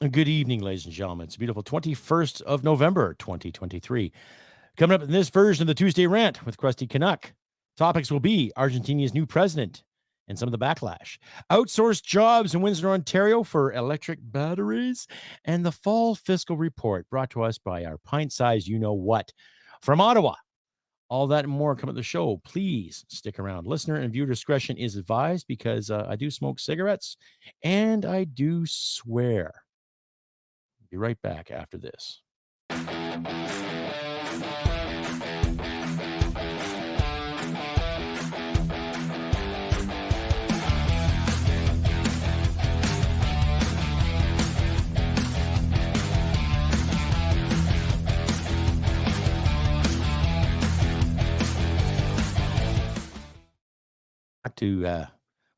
Good evening, ladies and gentlemen. It's a beautiful 21st of November, 2023. Coming up in this version of the Tuesday Rant with Crusty Canuck, topics will be Argentina's new president and some of the backlash, outsourced jobs in Windsor, Ontario for electric batteries, and the fall fiscal report brought to us by our pint-sized you-know-what from Ottawa. All that and more come at the show. Please stick around. Listener and viewer discretion is advised because I do smoke cigarettes and I do swear. Be right back after this.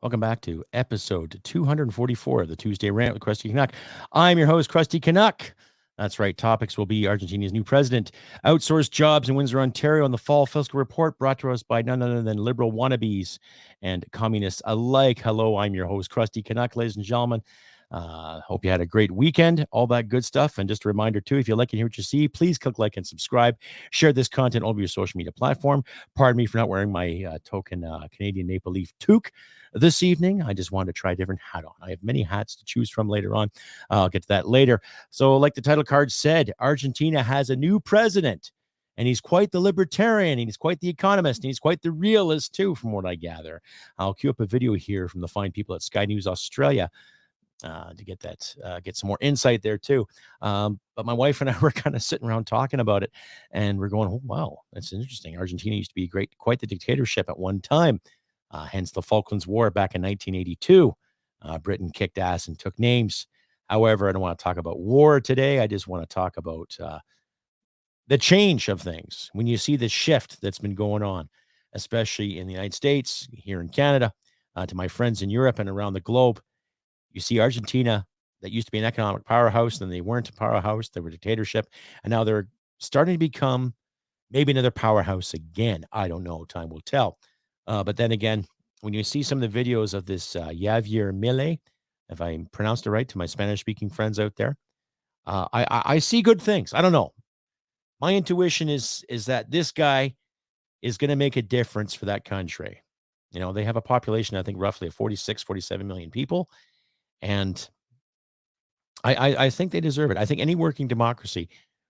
Welcome back to episode 244 of the Tuesday Rant with Crusty Canuck. I'm your host, Crusty Canuck. That's right. Topics will be Argentina's new president, outsourced jobs in Windsor, Ontario, and the fall fiscal report brought to us by none other than liberal wannabes and communists alike. Hello, I'm your host, Crusty Canuck, ladies and gentlemen. Hope you had a great weekend, all that good stuff. And just a reminder, too, if you like and hear what you see, please click like and subscribe. Share this content over your social media platform. Pardon me for not wearing my token Canadian maple leaf toque this evening. I just wanted to try a different hat on. I have many hats to choose from later on. I'll get to that later. So like the title card said, Argentina has a new president. And he's quite the libertarian, and he's quite the economist, and he's quite the realist, too, from what I gather. I'll cue up a video here from the fine people at Sky News Australia to get some more insight there too. But my wife and I were kind of sitting around talking about it, and we're going, oh, wow, that's interesting. Argentina used to be quite the dictatorship at one time, hence the Falklands War back in 1982. Britain kicked ass and took names. However, I don't want to talk about war today. I just want to talk about the change of things. When you see the shift that's been going on, especially in the United States, here in Canada, to my friends in Europe and around the globe, you see Argentina that used to be an economic powerhouse, then they weren't a powerhouse, they were a dictatorship, and now they're starting to become maybe another powerhouse again. I don't know. Time will tell. But then again, when you see some of the videos of this Javier Milei, if I pronounced it right to my Spanish-speaking friends out there, I see good things. I don't know. My intuition is that this guy is going to make a difference for that country. You know, they have a population, I think, roughly of 46, 47 million people. And I think they deserve it. I think any working democracy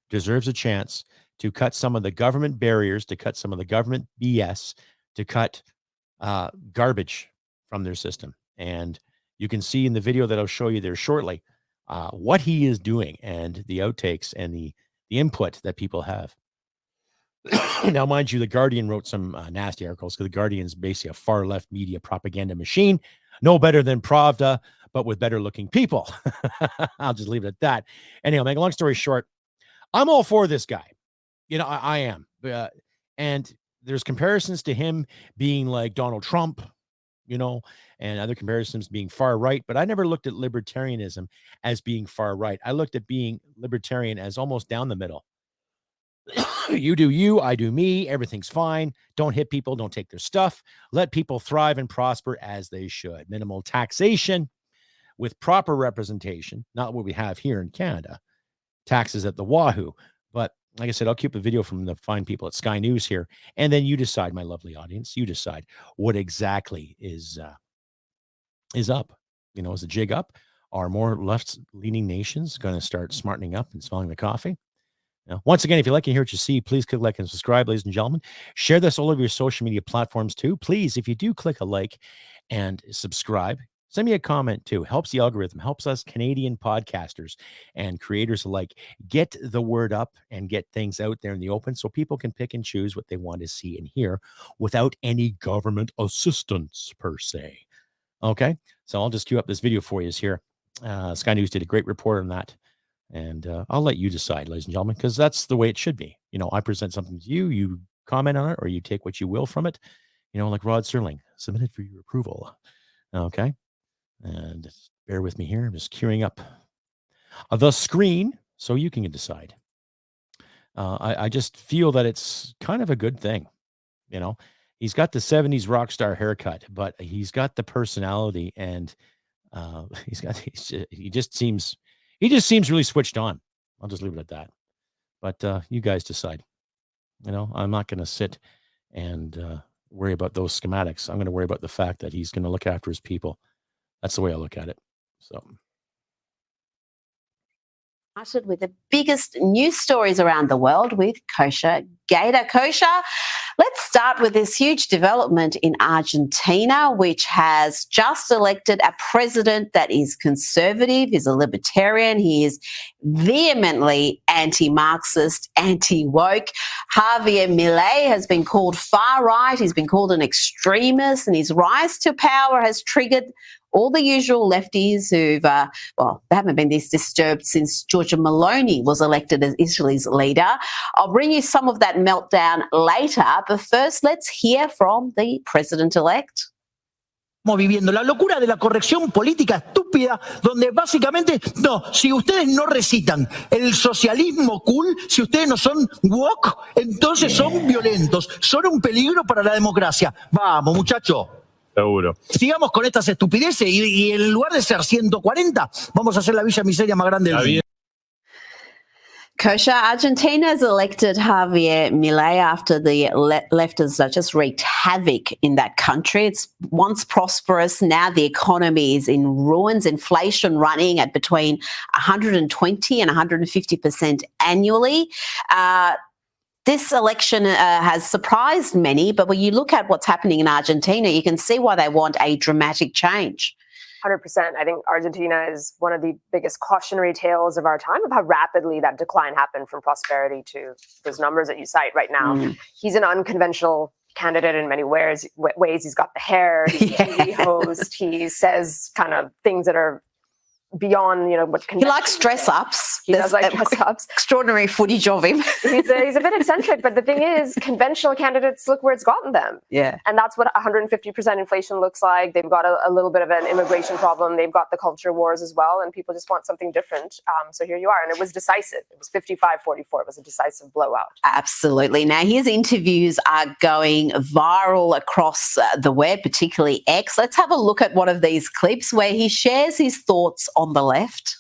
deserves a chance to cut some of the government barriers, to cut some of the government BS, to cut garbage from their system. And you can see in the video that I'll show you there shortly what he is doing and the outtakes and the input that people have. Now, mind you, The Guardian wrote some nasty articles because The Guardian is basically a far-left media propaganda machine, no better than Pravda, but with better-looking people. I'll just leave it at that. Anyhow, make a long story short, I'm all for this guy. You know, I am. And there's comparisons to him being like Donald Trump, you know, and other comparisons being far right. But I never looked at libertarianism as being far right. I looked at being libertarian as almost down the middle. You do you, I do me, everything's fine. Don't hit people, don't take their stuff. Let people thrive and prosper as they should. Minimal taxation with proper representation, not what we have here in Canada. Taxes at the wahoo. But like I said, I'll keep a video from the fine people at Sky News here, and then you decide, my lovely audience, you decide what exactly is up. You know, is the jig up? Are more left-leaning nations going to start smartening up and smelling the coffee? Now, once again, if you like and hear what you see, please click like and subscribe, ladies and gentlemen. Share this all over your social media platforms too. Please, if you do click a like and subscribe, send me a comment too. Helps the algorithm, helps us Canadian podcasters and creators alike get the word up and get things out there in the open so people can pick and choose what they want to see and hear without any government assistance per se. Okay, so I'll just queue up this video for you here. Sky News did a great report on that. And I'll let you decide, ladies and gentlemen, because that's the way it should be. You know, I present something to you, you comment on it, or you take what you will from it. You know, like Rod Serling, submitted for your approval. Okay. And just bear with me here. I'm just queuing up the screen so you can decide. I just feel that it's kind of a good thing. You know, he's got the 70s rock star haircut, but he's got the personality and he just seems He just seems really switched on. I'll just leave it at that. But you guys decide. I'm not going to sit and worry about those schematics. I'm going to worry about the fact that he's going to look after his people. That's the way I look at it. So. Started with the biggest news stories around the world with Kosher Gator. Kosher, let's start with this huge development in Argentina, which has just elected a president that is conservative, is a libertarian. He is vehemently anti-Marxist, anti-woke. Javier Milei has been called far-right. He's been called an extremist, and his rise to power has triggered all the usual lefties who've, they haven't been this disturbed since Giorgia Meloni was elected as Italy's leader. I'll bring you some of that meltdown later, but first let's hear from the president-elect. Estamos viviendo la locura de la corrección política estúpida, donde básicamente, si ustedes no recitan el socialismo cool, si ustedes no son woke, entonces son violentos, son un peligro para la democracia. Vamos, muchachos. Seguro. Sigamos con estas estupideces y en lugar de ser 140, vamos a hacer la Villa Miseria más grande del mundo. Kosher, Argentina has elected Javier Milei after the left has just wreaked havoc in that country. It's once prosperous, now the economy is in ruins, inflation running at between 120 and 150% annually. This election has surprised many, but when you look at what's happening in Argentina, you can see why they want a dramatic change. 100%. I think Argentina is one of the biggest cautionary tales of our time of how rapidly that decline happened from prosperity to those numbers that you cite right now. He's an unconventional candidate in many ways. He's got the hair, he's a TV host, he says kind of things that are beyond, what he likes dress-ups. He does like dress-ups. Extraordinary footage of him. He's a bit eccentric, but the thing is, conventional candidates, look where it's gotten them. Yeah. And that's what 150% inflation looks like. They've got a little bit of an immigration problem. They've got the culture wars as well, and people just want something different. So here you are, and it was decisive. It was 55-44. It was a decisive blowout. Absolutely. Now, his interviews are going viral across the web, particularly X. Let's have a look at one of these clips where he shares his thoughts on the left.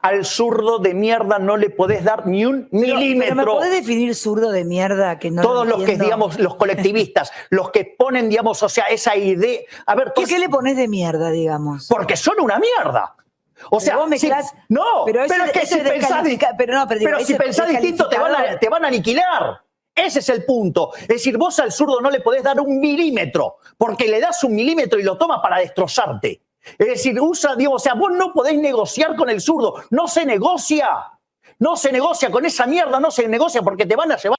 Al zurdo de mierda no le podés dar ni un milímetro. Pero ¿me podés definir zurdo de mierda? Que no todos los que, digamos, los colectivistas, los que ponen, digamos, o sea, esa idea. A ver, ¿Por qué le pones de mierda, digamos? Porque son una mierda. O sea, no, pero es que si pensás distinto te van a aniquilar. Ese es el punto. Es decir, vos al zurdo no le podés dar un milímetro, porque le das un milímetro y lo toma para destrozarte. Es decir, vos no podés negociar con el zurdo. No se negocia. No se negocia con esa mierda, no se negocia porque te van a llevar.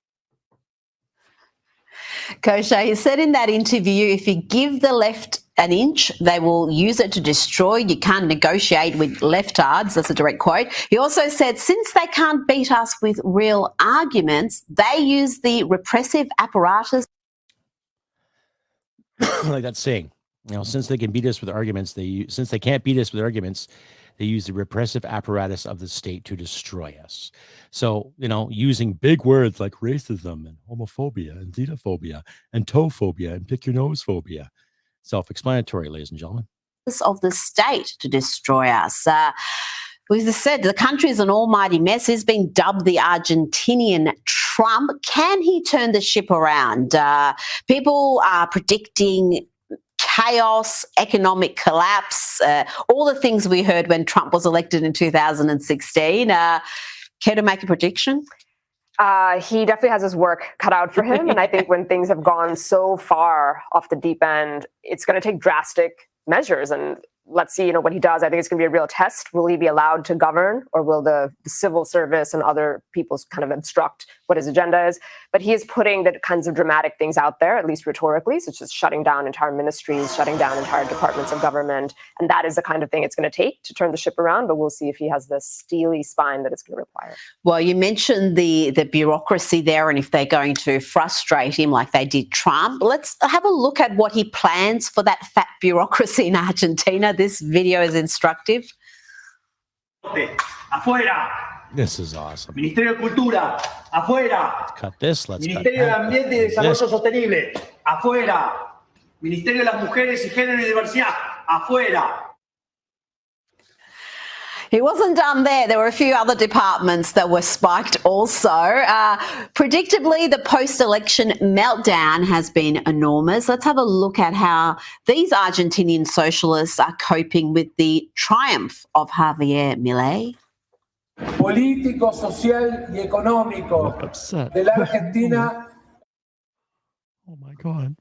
Kosher, he said in that interview, if you give the left an inch, they will use it to destroy. You can't negotiate with leftards. That's a direct quote. He also said, since they can't beat us with real arguments, they use the repressive apparatus. Like that saying. Since they can beat us with arguments, since they can't beat us with arguments, they use the repressive apparatus of the state to destroy us. So, using big words like racism and homophobia and xenophobia and toephobia and pick your nose phobia. Self-explanatory, ladies and gentlemen. Of the state to destroy us. We've said the country is an almighty mess. He's been dubbed the Argentinian Trump. Can he turn the ship around? People are predicting chaos, economic collapse, all the things we heard when Trump was elected in 2016. Care to make a prediction? He definitely has his work cut out for him. And I think when things have gone so far off the deep end, it's going to take drastic measures. And let's see, what he does. I think it's going to be a real test. Will he be allowed to govern, or will the civil service and other people kind of obstruct what his agenda is? But he is putting the kinds of dramatic things out there, at least rhetorically, such as shutting down entire ministries, shutting down entire departments of government. And that is the kind of thing it's going to take to turn the ship around. But we'll see if he has the steely spine that it's going to require. Well, you mentioned the bureaucracy there, and if they're going to frustrate him like they did Trump. Let's have a look at what he plans for that fat bureaucracy in Argentina. This video is instructive. Afuera. This is awesome. Ministerio de Cultura. Afuera. Let's cut this. Ministerio de Ambiente y Desarrollo Sostenible. Afuera. Ministerio de las Mujeres y Género y Diversidad. Afuera. He wasn't done there. There were a few other departments that were spiked also. Predictably, the post-election meltdown has been enormous. Let's have a look at how these Argentinian socialists are coping with the triumph of Javier Milei. Político, social y económico de la Argentina. Oh my God.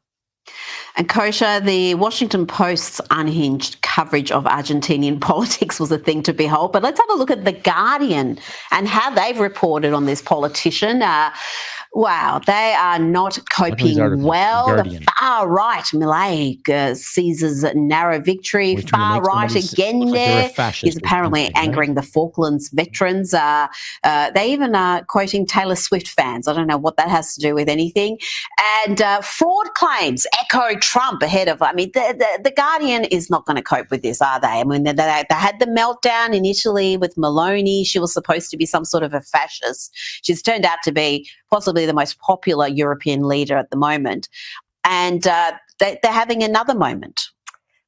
And Kosha, the Washington Post's unhinged coverage of Argentinian politics was a thing to behold. But let's have a look at The Guardian and how they've reported on this politician. Wow, they are not coping well. The far right, Milei, seizes a narrow victory. Far right again there. He's apparently angering the Falklands veterans. They even are quoting Taylor Swift fans. I don't know what that has to do with anything. And fraud claims echo Trump ahead of, the Guardian is not going to cope with this, are they? I mean, they had the meltdown in Italy with Meloni. She was supposed to be some sort of a fascist. She's turned out to be possibly the most popular European leader at the moment. And they're having another moment.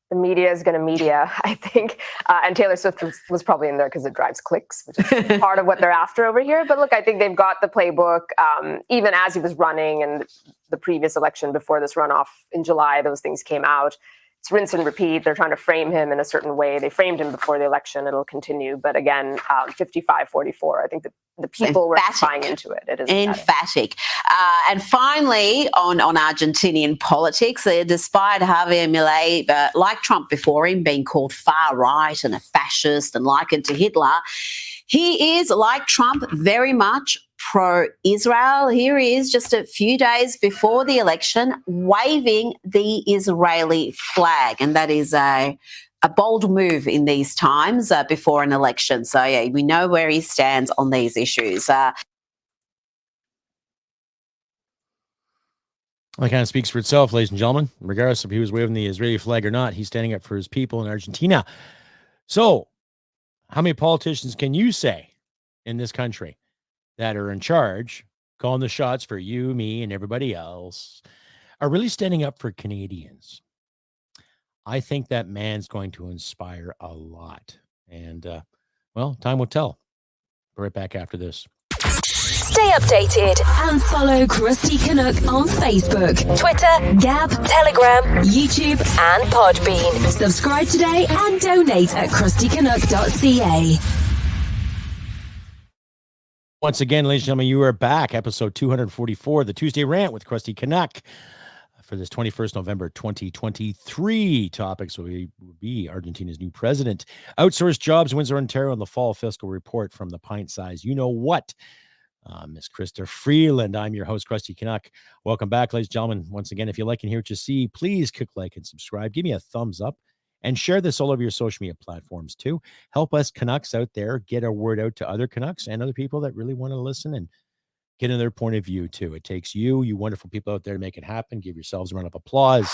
The media is going to media, I think. And Taylor Swift was probably in there because it drives clicks, which is part of what they're after over here. But look, I think they've got the playbook. Even as he was running and the previous election before this runoff in July, those things came out. It's rinse and repeat. They're trying to frame him in a certain way. They framed him before the election. It'll continue. But again, 55-44. I think the people were buying into it. It is emphatic. And finally, on Argentinian politics, despite Javier Milei, like Trump before him, being called far right and a fascist and likened to Hitler, he is, like Trump, very much pro-Israel. Here he is just a few days before the election waving the Israeli flag. And that is a bold move in these times before an election. So, yeah, we know where he stands on these issues. That kind of speaks for itself, ladies and gentlemen. Regardless if he was waving the Israeli flag or not, he's standing up for his people in Argentina. So, how many politicians can you say in this country that are in charge, calling the shots for you, me, and everybody else, are really standing up for Canadians? I think that man's going to inspire a lot. And, time will tell. Be right back after this. Stay updated and follow Crusty Canuck on Facebook, Twitter, Gab, Telegram, YouTube, and Podbean. Subscribe today and donate at crustycanuck.ca. Once again, ladies and gentlemen, you are back. Episode 244, the Tuesday Rant with Crusty Canuck. For this 21st November 2023, topics will be Argentina's new president, outsourced jobs, Windsor, Ontario, and the fall fiscal report from the pint size. You know what? Miss Krista Freeland. I'm your host, Crusty Canuck. Welcome back, ladies and gentlemen. Once again, if you like and hear what you see, please click like and subscribe. Give me a thumbs up and share this all over your social media platforms too. Help us Canucks out there get our word out to other Canucks and other people that really want to listen and get in their point of view too. It takes you wonderful people out there to make it happen. Give yourselves a round of applause.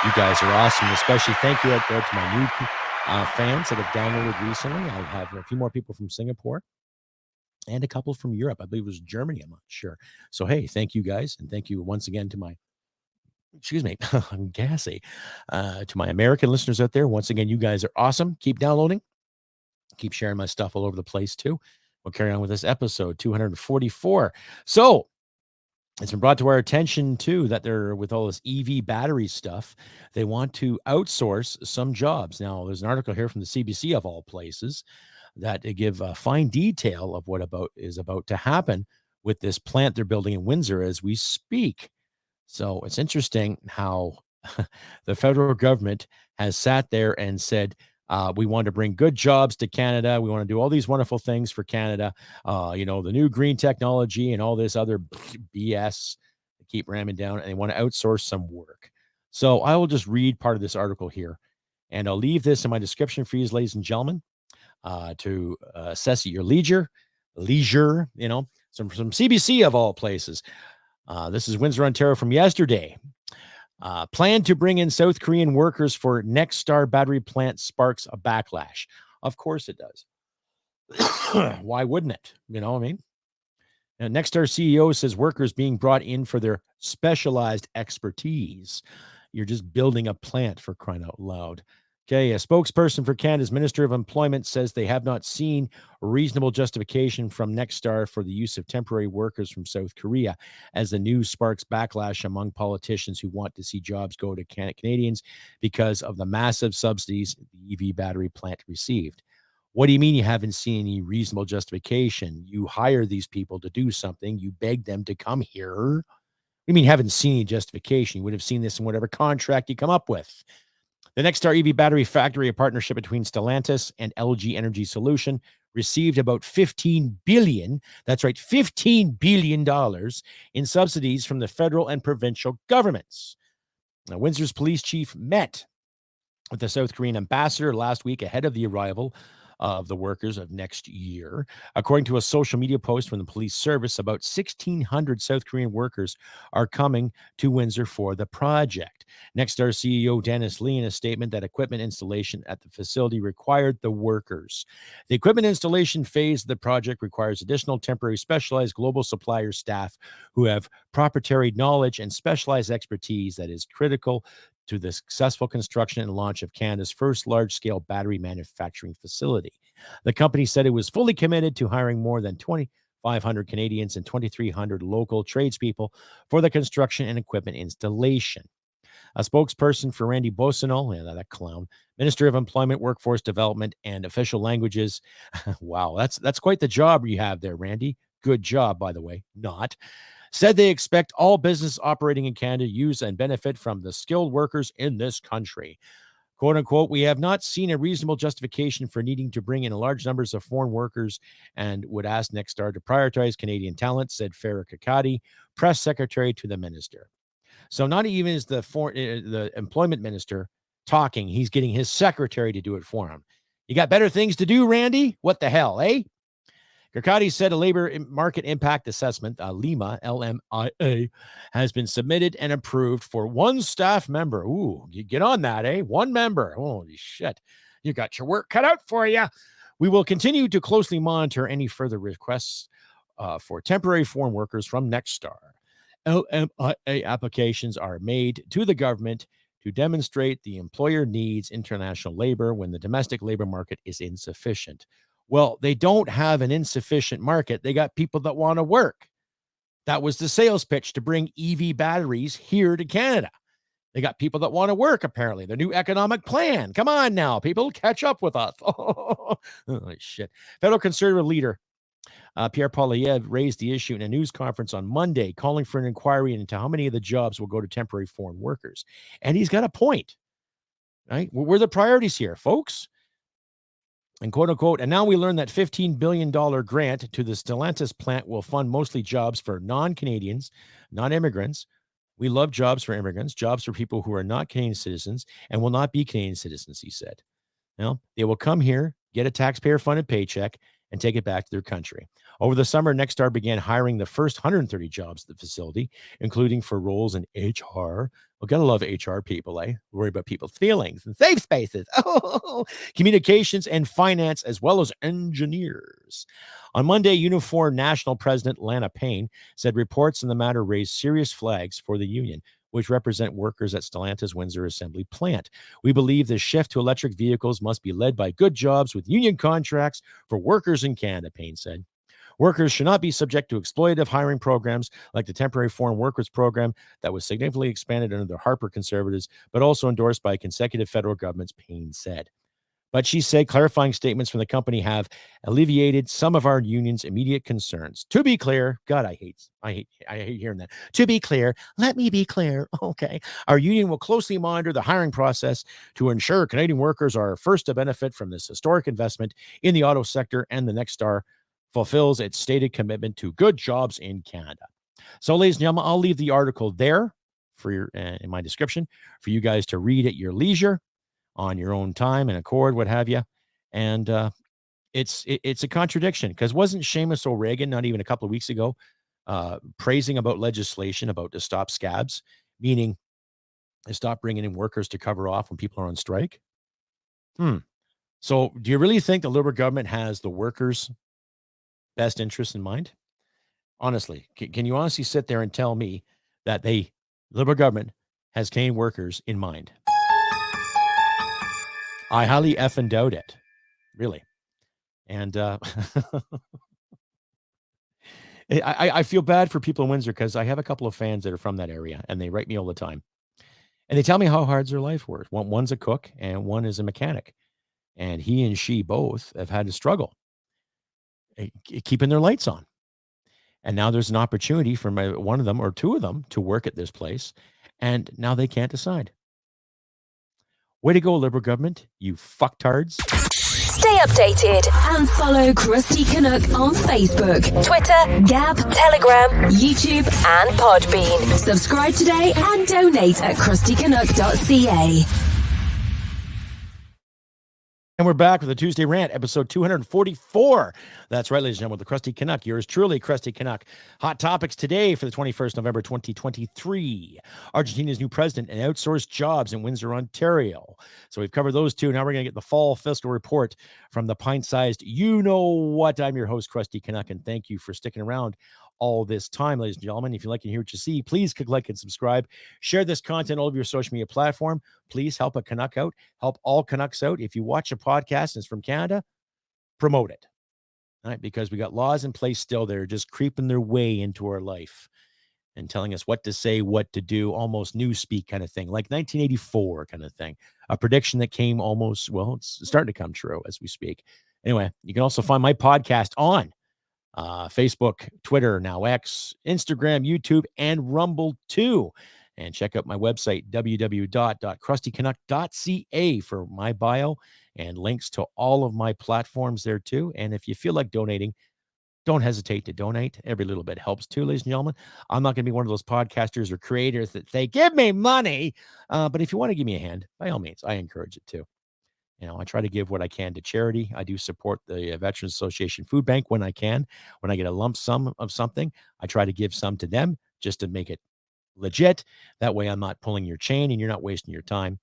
You guys are awesome. Especially thank you out there to my new fans that have downloaded recently. I have a few more people from Singapore and a couple from Europe. I believe it was Germany. I'm not sure. So, hey, thank you guys. And thank you once again to my, I'm gassy, to my American listeners out there. Once again, you guys are awesome. Keep downloading. Keep sharing my stuff all over the place too. We'll carry on with this episode 244. So it's been brought to our attention too that they're with all this EV battery stuff. They want to outsource some jobs. Now, there's an article here from the CBC of all places that they give a fine detail of what is about to happen with this plant they're building in Windsor as we speak. So it's interesting how the federal government has sat there and said, we want to bring good jobs to Canada. We want to do all these wonderful things for Canada. The new green technology and all this other BS they keep ramming down, and they want to outsource some work. So I will just read part of this article here, and I'll leave this in my description for you, ladies and gentlemen, to assess at your leisure, some from CBC of all places. This is Windsor, Ontario from yesterday. Plan to bring in South Korean workers for Next Star battery plant sparks a backlash. Of course it does. Why wouldn't it? You know what I mean? Now, Next Star CEO says workers being brought in for their specialized expertise. You're just building a plant, for crying out loud. Okay, a spokesperson for Canada's Minister of Employment says they have not seen a reasonable justification from Nexstar for the use of temporary workers from South Korea, as the news sparks backlash among politicians who want to see jobs go to Canadians because of the massive subsidies the EV battery plant received. What do you mean you haven't seen any reasonable justification? You hire these people to do something. You beg them to come here. I mean, you haven't seen any justification. You would have seen this in whatever contract you come up with. The Nexstar EV battery factory, a partnership between Stellantis and LG Energy Solution, received about $15 billion, that's right, $15 billion in subsidies from the federal and provincial governments. Now, Windsor's police chief met with the South Korean ambassador last week ahead of the arrival of the workers of next year. According to a social media post from the police service, about 1,600 South Korean workers are coming to Windsor for the project. Nexstar CEO Dennis Lee, in a statement that equipment installation at the facility required the workers. The equipment installation phase of the project requires additional temporary specialized global supplier staff who have proprietary knowledge and specialized expertise that is critical to the successful construction and launch of Canada's first large-scale battery manufacturing facility. The company said it was fully committed to hiring more than 2,500 Canadians and 2,300 local tradespeople for the construction and equipment installation. A spokesperson for Randy Boissonnault, that clown, Minister of Employment, Workforce Development, and Official Languages. Wow, that's quite the job you have there, Randy. Good job, by the way. Not. Said they expect all business operating in Canada to use and benefit from the skilled workers in this country. Quote unquote, we have not seen a reasonable justification for needing to bring in large numbers of foreign workers and would ask Nexstar to prioritize Canadian talent, said Farah Kakati, press secretary to the minister. So not even is the employment minister talking, he's getting his secretary to do it for him. You got better things to do, Randy? What the hell, eh? Kakati said a labor market impact assessment, LIMA, L-M-I-A, has been submitted and approved for one staff member. Ooh, you get on that, eh? One member. Holy shit. You got your work cut out for you. We will continue to closely monitor any further requests for temporary foreign workers from Nexstar. LMIA applications are made to the government to demonstrate the employer needs international labor when the domestic labor market is insufficient. Well, they don't have an insufficient market. They got people that want to work. That was the sales pitch to bring EV batteries here to Canada. They got people that want to work, apparently. The new economic plan. Come on now, people, catch up with us. Oh, shit. Federal Conservative leader Pierre Poilievre raised the issue in a news conference on Monday, calling for an inquiry into how many of the jobs will go to temporary foreign workers. And he's got a point, right? We're the priorities here, folks. And quote unquote, and now we learn that $15 billion grant to the Stellantis plant will fund mostly jobs for non-Canadians, non-immigrants. We love jobs for immigrants, jobs for people who are not Canadian citizens and will not be Canadian citizens, he said. Now, they will come here, get a taxpayer-funded paycheck, and take it back to their country. Over the summer, Nexstar began hiring the first 130 jobs at the facility, including for roles in HR. Well, gotta love HR people, eh? Worry about people's feelings and safe spaces. Communications and finance, as well as engineers. On Monday, Unifor National President Lana Payne said reports in the matter raised serious flags for the union, which represent workers at Stellantis Windsor Assembly Plant. We believe the shift to electric vehicles must be led by good jobs with union contracts for workers in Canada, Payne said. Workers should not be subject to exploitative hiring programs like the Temporary Foreign Workers Program that was significantly expanded under the Harper Conservatives, but also endorsed by consecutive federal governments, Payne said. But she said clarifying statements from the company have alleviated some of our union's immediate concerns. To be clear, God, I hate hearing that. To be clear, let me be clear. Okay. Our union will closely monitor the hiring process to ensure Canadian workers are first to benefit from this historic investment in the auto sector, and the Nexstar fulfills its stated commitment to good jobs in Canada. So, ladies and gentlemen, I'll leave the article there for your in my description for you guys to read at your leisure, on your own time and accord, what have you. And it's a contradiction, because wasn't Seamus O'Regan not even a couple of weeks ago praising about legislation about to stop scabs, meaning to stop bringing in workers to cover off when people are on strike? So do you really think the Liberal government has the workers' best interest in mind? Honestly, can you honestly sit there and tell me that Liberal government has Canadian workers in mind? I highly effing doubt it. Really. And I feel bad for people in Windsor because I have a couple of fans that are from that area and they write me all the time. And they tell me how hard their life was. One's a cook and one is a mechanic. And he and she both have had to struggle keeping their lights on. And now there's an opportunity for one of them or two of them to work at this place. And now they can't decide. Way to go, Liberal government, you fucktards. Stay updated and follow Crusty Canuck on Facebook, Twitter, Gab, Telegram, YouTube, and Podbean. Subscribe today and donate at crustycanuck.ca. And we're back with the Tuesday Rant, episode 244. That's right, ladies and gentlemen, with the Crusty Canuck. Yours truly, Crusty Canuck. Hot topics today for the 21st November 2023. Argentina's new president and outsourced jobs in Windsor, Ontario. So we've covered those two. Now we're going to get the fall fiscal report from the pint-sized you-know-what. I'm your host, Crusty Canuck, and thank you for sticking around all this time, ladies and gentlemen. If you like to hear what you see, please click like and subscribe. Share this content all over your social media platform. Please help a Canuck out. Help all Canucks out. If you watch a podcast and it's from Canada, promote it. All right, because we got laws in place still that are just creeping their way into our life and telling us what to say, what to do, almost newspeak kind of thing, like 1984 kind of thing. A prediction that came almost, well, it's starting to come true as we speak. Anyway, you can also find my podcast on Facebook, Twitter, now X, Instagram, YouTube, and Rumble too. And check out my website, www.crustycanuck.ca for my bio and links to all of my platforms there too. And if you feel like donating, don't hesitate to donate. Every little bit helps too, ladies and gentlemen. I'm not going to be one of those podcasters or creators that say, give me money. But if you want to give me a hand, by all means, I encourage it too. You know, I try to give what I can to charity. I do support the Veterans Association Food Bank when I can. When I get a lump sum of something, I try to give some to them just to make it legit. That way I'm not pulling your chain and you're not wasting your time.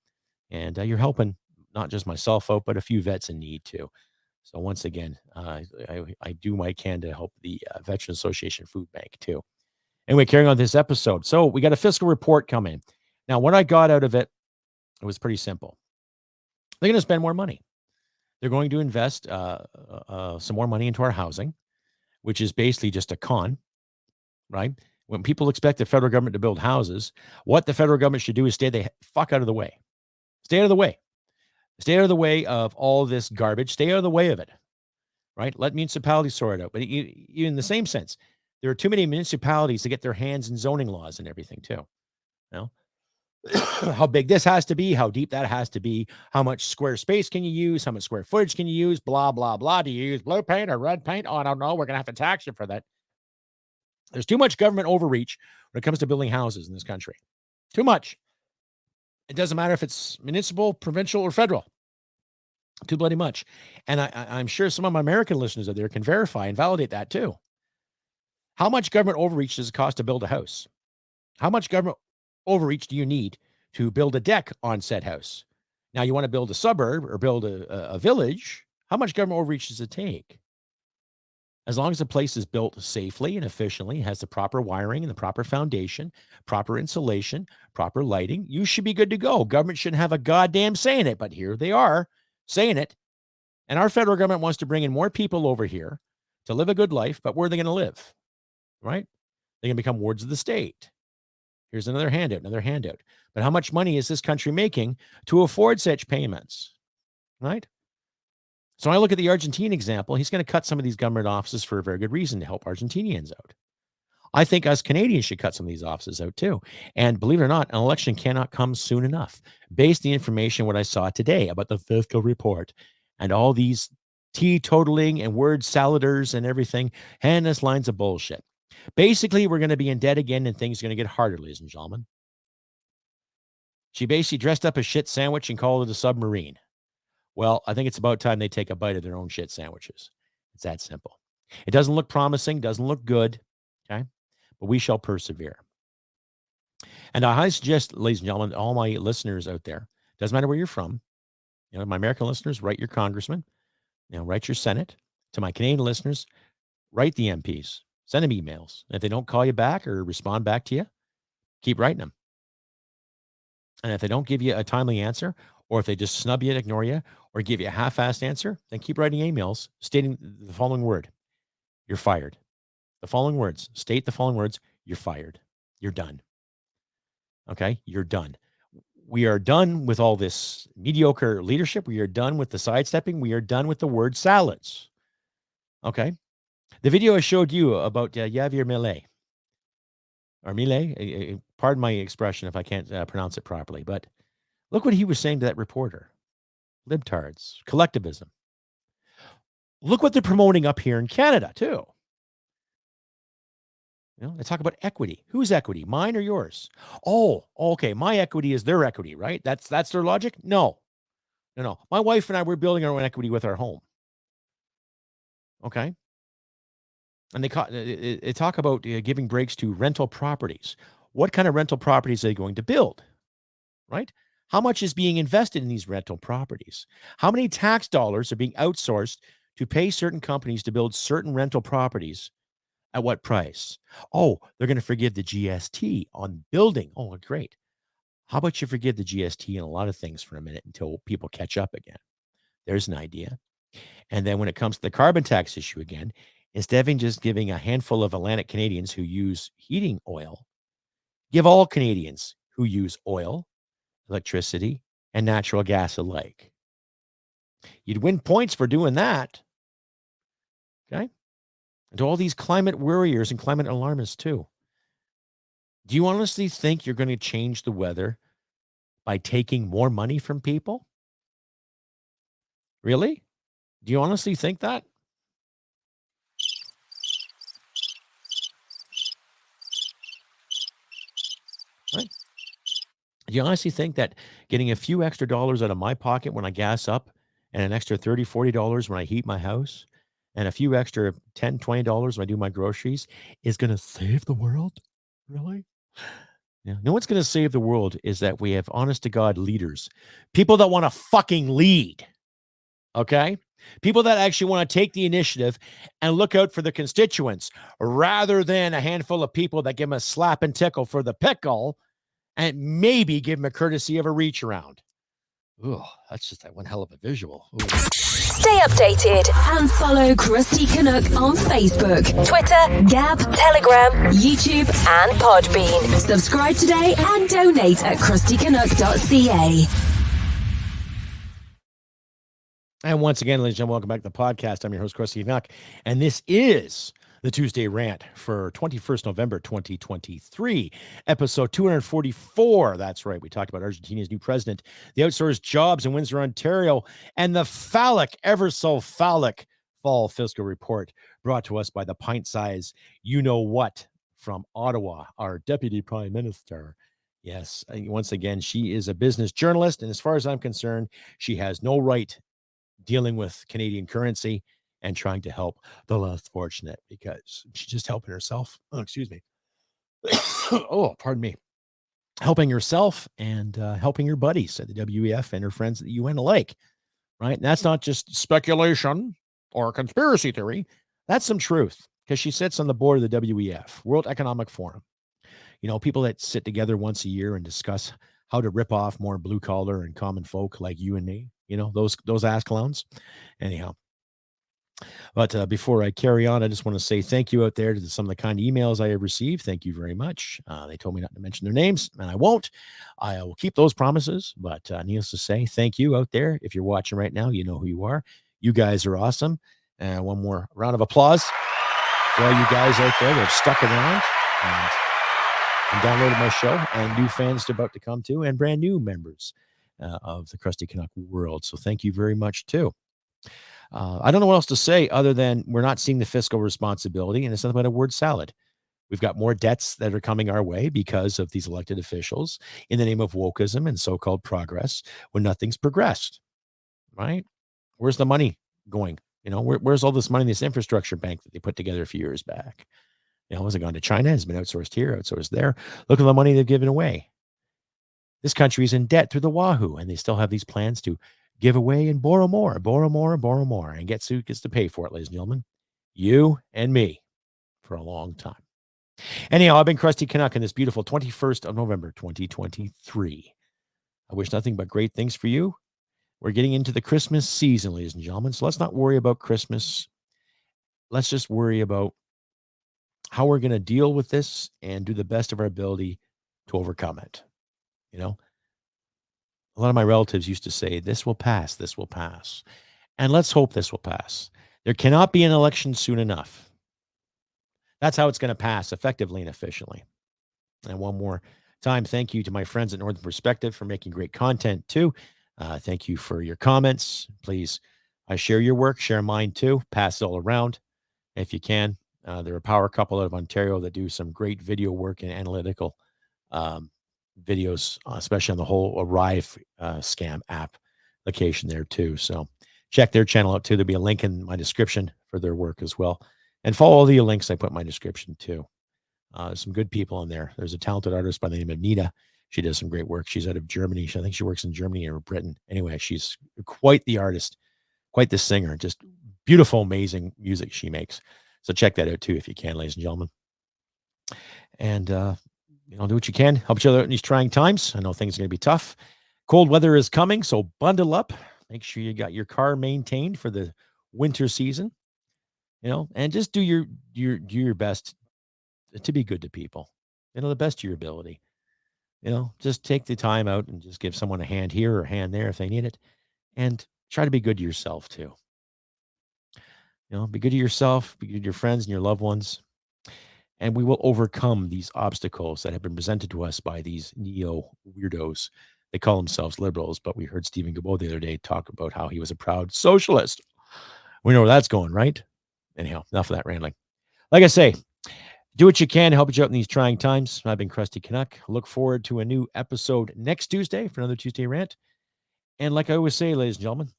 And you're helping not just myself out, but a few vets in need too. So once again, I do my can to help the Veterans Association Food Bank too. Anyway, carrying on this episode. So we got a fiscal report coming. Now, what I got out of it, it was pretty simple. They're going to spend more money. They're going to invest some more money into our housing, which is basically just a con, right? When people expect the federal government to build houses, what the federal government should do is stay the fuck out of the way. Stay out of the way. Stay out of the way of all this garbage. Stay out of the way of it, right? Let municipalities sort it out. But in the same sense, there are too many municipalities to get their hands in zoning laws and everything too. You know? How big this has to be, how deep that has to be, how much square space can you use, how much square footage can you use, blah, blah, blah. Do you use blue paint or red paint? Oh, I don't know. We're going to have to tax you for that. There's too much government overreach when it comes to building houses in this country. Too much. It doesn't matter if it's municipal, provincial, or federal. Too bloody much. And I'm sure some of my American listeners out there can verify and validate that too. How much government overreach does it cost to build a house? How much government overreach do you need to build a deck on said house? Now, you want to build a suburb or build a village. How much government overreach does it take? As long as the place is built safely and efficiently, has the proper wiring and the proper foundation, proper insulation, proper lighting, you should be good to go. Government shouldn't have a goddamn say in it, but here they are saying it. And our federal government wants to bring in more people over here to live a good life, but where are they going to live? Right? They're going to become wards of the state. Here's another handout. But how much money is this country making to afford such payments? Right? So I look at the Argentine example. He's going to cut some of these government offices for a very good reason to help Argentinians out. I think us Canadians should cut some of these offices out too. And believe it or not, an election cannot come soon enough. Based on the information, what I saw today about the fiscal report and all these teetotaling and word saladers and everything, and this lines of bullshit. Basically, we're going to be in debt again and things are going to get harder, ladies and gentlemen. She basically dressed up a shit sandwich and called it a submarine. Well, I think it's about time they take a bite of their own shit sandwiches. It's that simple. It doesn't look promising, doesn't look good, okay? But we shall persevere. And I suggest, ladies and gentlemen, all my listeners out there, doesn't matter where you're from, you know, my American listeners, write your congressman, you know, write your Senate. To my Canadian listeners, write the MPs. Send them emails. And if they don't call you back or respond back to you, keep writing them. And if they don't give you a timely answer or if they just snub you and ignore you or give you a half-assed answer, then keep writing emails stating the following word. You're fired. The following words. State the following words. You're fired. You're done. Okay? You're done. We are done with all this mediocre leadership. We are done with the sidestepping. We are done with the word salads. Okay? The video I showed you about Javier Milei, or Milei, pardon my expression if I can't pronounce it properly, but look what he was saying to that reporter. Libtards, collectivism. Look what they're promoting up here in Canada, too. You know, they talk about equity. Whose equity? Mine or yours? Oh, okay. My equity is their equity, right? That's their logic? No. My wife and I, we're building our own equity with our home. Okay. And they talk about giving breaks to rental properties. What kind of rental properties are they going to build? Right? How much is being invested in these rental properties? How many tax dollars are being outsourced to pay certain companies to build certain rental properties? At what price? Oh, they're going to forgive the GST on building. Oh, great. How about you forgive the GST on a lot of things for a minute until people catch up again? There's an idea. And then when it comes to the carbon tax issue again, instead of just giving a handful of Atlantic Canadians who use heating oil, give all Canadians who use oil, electricity, and natural gas alike. You'd win points for doing that. Okay? And to all these climate worriers and climate alarmists too. Do you honestly think you're going to change the weather by taking more money from people? Really? Do you honestly think that? Right? Do you honestly think that getting a few extra dollars out of my pocket when I gas up and an extra $30, $40 when I heat my house and a few extra $10, $20 when I do my groceries is going to save the world? Really? Yeah. No, what's going to save the world is that we have honest to God leaders, people that want to fucking lead. Okay? People that actually want to take the initiative and look out for the constituents rather than a handful of people that give them a slap and tickle for the pickle and maybe give them a courtesy of a reach around. Oh, that's just that one hell of a visual. Ooh. Stay updated and follow Crusty Canuck on Facebook, Twitter, Gab, Telegram, YouTube, and Podbean. Subscribe today and donate at crustycanuck.ca. And once again, ladies and gentlemen, welcome back to the podcast. I'm your host, Crusty Canuck, and this is the Tuesday Rant for 21st November 2023, episode 244. That's right. We talked about Argentina's new president, the outsourced jobs in Windsor, Ontario, and the phallic, ever so phallic, fall fiscal report brought to us by the pint-size you-know-what from Ottawa, our Deputy Prime Minister. Yes, once again, she is a business journalist, and as far as I'm concerned, she has no right dealing with Canadian currency and trying to help the less fortunate because she's just helping herself. Oh, excuse me. Oh, pardon me. Helping herself and helping her buddies at the WEF and her friends at the UN alike, right? And that's not just speculation or conspiracy theory. That's some truth because she sits on the board of the WEF, World Economic Forum. You know, people that sit together once a year and discuss how to rip off more blue collar and common folk like you and me, you know, those ass clowns. Anyhow. But before I carry on, I just want to say thank you out there to some of the kind emails I have received. Thank you very much. They told me not to mention their names, and I won't. I will keep those promises. But needless to say, thank you out there. If you're watching right now, you know who you are. You guys are awesome. And one more round of applause for all you guys out there that have stuck around and downloaded my show, and new fans about to come to, and brand new members of the Crusty Canuck world. So thank you very much, too. I don't know what else to say other than we're not seeing the fiscal responsibility, and it's nothing but a word salad. We've got more debts that are coming our way because of these elected officials in the name of wokeism and so-called progress when nothing's progressed, right? Where's the money going? You know, where's all this money in this infrastructure bank that they put together a few years back? You know, has it gone to China? Has it been outsourced here, outsourced there? Look at the money they've given away. This country's in debt through the wahoo, and they still have these plans to give away and borrow more, and gets to pay for it, ladies and gentlemen. You and me for a long time. Anyhow, I've been Crusty Canuck on this beautiful 21st of November, 2023. I wish nothing but great things for you. We're getting into the Christmas season, ladies and gentlemen. So let's not worry about Christmas. Let's just worry about how we're going to deal with this and do the best of our ability to overcome it. You know, a lot of my relatives used to say, this will pass, this will pass. And let's hope this will pass. There cannot be an election soon enough. That's how it's going to pass effectively and efficiently. And one more time, thank you to my friends at Northern Perspective for making great content too. Thank you for your comments. Please share your work, share mine too. Pass it all around if you can. They're a power couple out of Ontario that do some great video work and analytical videos, especially on the whole Arrive scam application there too. So check their channel out too. There'll be a link in my description for their work as well. And follow all the links I put in my description too. Some good people in there. There's a talented artist by the name of Nita. She does some great work. She's out of Germany. I think she works in Germany or Britain. Anyway, she's quite the artist, quite the singer. Just beautiful, amazing music she makes. So check that out too if you can, ladies and gentlemen. And do what you can. Help each other out in these trying times. I know things are going to be tough. Cold weather is coming, so bundle up. Make sure you got your car maintained for the winter season. And just do your best to be good to people. The best of your ability. Just take the time out and just give someone a hand here or a hand there if they need it. And try to be good to yourself too. Be good to yourself, be good to your friends and your loved ones. And we will overcome these obstacles that have been presented to us by these neo weirdos. They call themselves liberals, but we heard Stephen Guilbeault the other day talk about how he was a proud socialist. We know where that's going, right? Anyhow, enough of that rambling. Like I say, do what you can to help each out in these trying times. I've been Crusty Canuck. Look forward to a new episode next Tuesday for another Tuesday rant. And like I always say, ladies and gentlemen,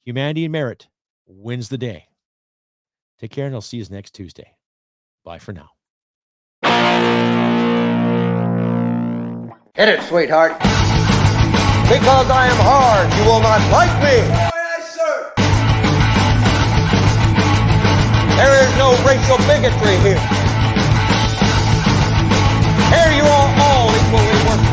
humanity and merit wins the day. Take care, and I'll see you next Tuesday. Bye for now. Hit it, sweetheart. Because I am hard, you will not like me. Yes, sir. There is no racial bigotry here. Here you are all equally worth.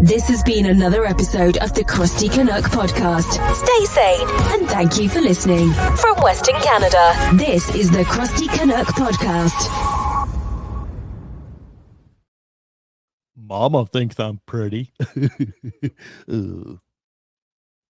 This has been another episode of the Crusty Canuck podcast. Stay sane and thank you for listening. From Western Canada, this is the Crusty Canuck podcast. Mama thinks I'm pretty.